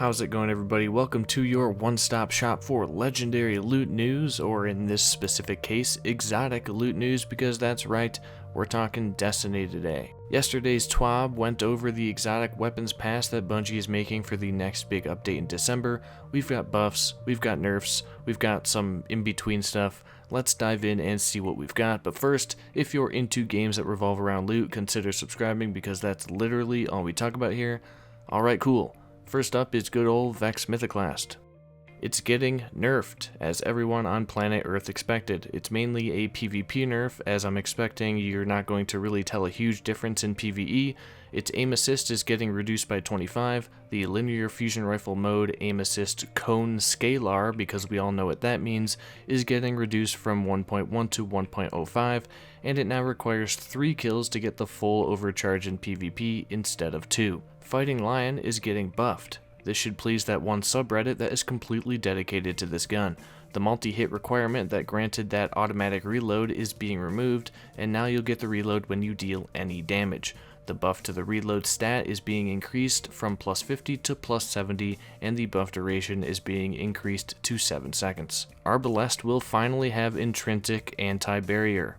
How's it going, everybody? Welcome to your one-stop shop for legendary loot news, or in this specific case, exotic loot news, because that's right, we're talking Destiny today. Yesterday's TWAB went over the exotic weapons pass that Bungie is making for the next big update in December. We've got buffs, we've got nerfs, we've got some in-between stuff. Let's dive in and see what we've got. But first, if you're into games that revolve around loot, consider subscribing because that's literally all we talk about here. Alright, cool. First up is good old Vex Mythoclast. It's getting nerfed, as everyone on planet Earth expected. It's mainly a PvP nerf, as I'm expecting you're not going to really tell a huge difference in PvE. Its aim assist is getting reduced by 25, the linear fusion rifle mode aim assist cone scalar, because we all know what that means, is getting reduced from 1.1 to 1.05, and it now requires 3 kills to get the full overcharge in PvP instead of 2. Fighting Lion is getting buffed. This should please that one subreddit that is completely dedicated to this gun. The multi-hit requirement that granted that automatic reload is being removed, and now you'll get the reload when you deal any damage. The buff to the reload stat is being increased from plus 50 to plus 70, and the buff duration is being increased to 7 seconds. Arbalest will finally have intrinsic anti-barrier.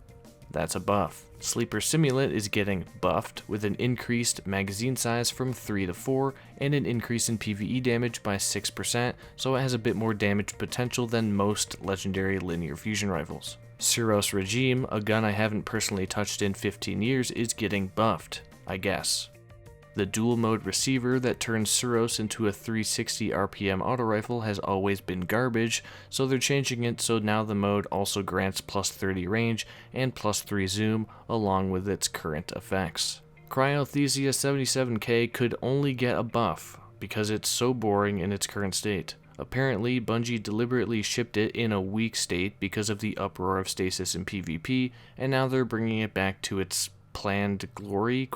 That's a buff. Sleeper Simulant is getting buffed with an increased magazine size from 3 to 4 and an increase in PvE damage by 6%, so it has a bit more damage potential than most legendary linear fusion rifles. Suros Ragime, a gun I haven't personally touched in 15 years, is getting buffed, I guess. The dual mode receiver that turns Ciros into a 360 RPM auto rifle has always been garbage, so they're changing it so now the mode also grants plus 30 range and plus 3 zoom along with its current effects. Cryothesia 77k could only get a buff because it's so boring in its current state. Apparently, Bungie deliberately shipped it in a weak state because of the uproar of stasis in PvP, and now they're bringing it back to its planned glory ?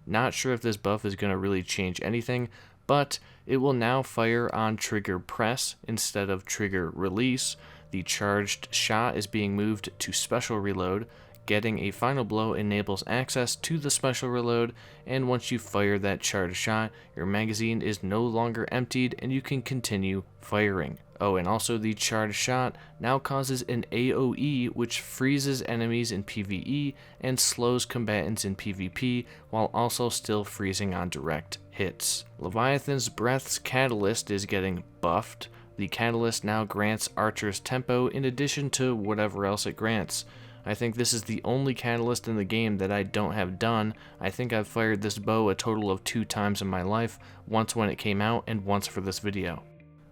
Not sure if this buff is going to really change anything, but it will now fire on trigger press instead of trigger release. The charged shot is being moved to special reload. Getting a final blow enables access to the special reload, and once you fire that charged shot, your magazine is no longer emptied and you can continue firing. Oh, and also the charged shot now causes an AoE, which freezes enemies in PvE and slows combatants in PvP, while also still freezing on direct hits. Leviathan's Breath's Catalyst is getting buffed. The Catalyst now grants Archer's tempo in addition to whatever else it grants. I think this is the only catalyst in the game that I don't have done. I think I've fired this bow a total of 2 times in my life, once when it came out and once for this video.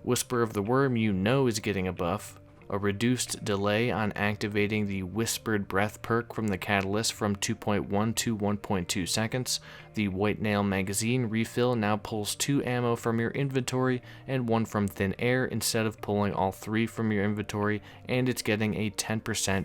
Whisper of the Worm is getting a buff. A reduced delay on activating the Whispered Breath perk from the catalyst from 2.1 to 1.2 seconds. The White Nail magazine refill now pulls 2 ammo from your inventory and 1 from thin air instead of pulling all 3 from your inventory, and it's getting a 10%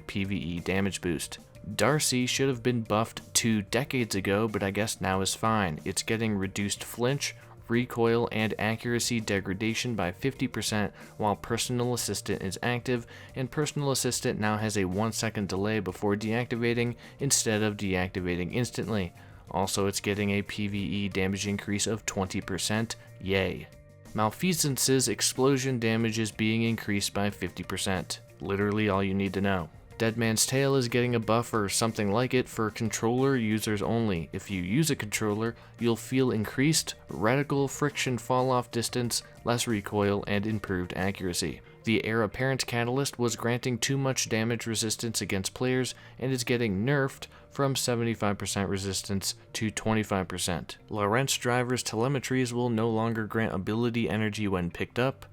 PvE damage boost. Darcy should have been buffed 2 decades ago, but I guess now is fine. It's getting reduced flinch, recoil, and accuracy degradation by 50% while Personal Assistant is active, and Personal Assistant now has a 1-second delay before deactivating instead of deactivating instantly. Also, it's getting a PvE damage increase of 20%, yay. Malfeasance's explosion damage is being increased by 50%, literally all you need to know. Dead Man's Tale is getting a buff or something like it for controller users only. If you use a controller, you'll feel increased reticle friction fall-off distance, less recoil, and improved accuracy. The Heir Apparent catalyst was granting too much damage resistance against players and is getting nerfed from 75% resistance to 25%. Lorentz driver's telemetries will no longer grant ability energy when picked up.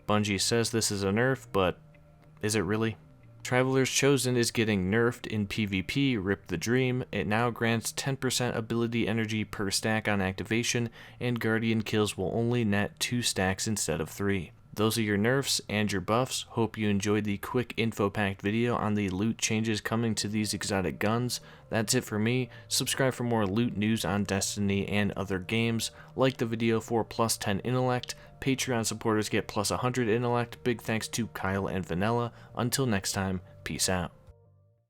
Bungie says this is a nerf, but is it really? Traveler's Chosen is getting nerfed in PvP, Rip the Dream. It now grants 10% ability energy per stack on activation, and Guardian kills will only net 2 stacks instead of 3. Those are your nerfs and your buffs. Hope you enjoyed the quick info-packed video on the loot changes coming to these exotic guns. That's it for me. Subscribe for more loot news on Destiny and other games. Like the video for plus 10 intellect. Patreon supporters get plus 100 intellect. Big thanks to Kyle and Vanilla. Until next time, peace out.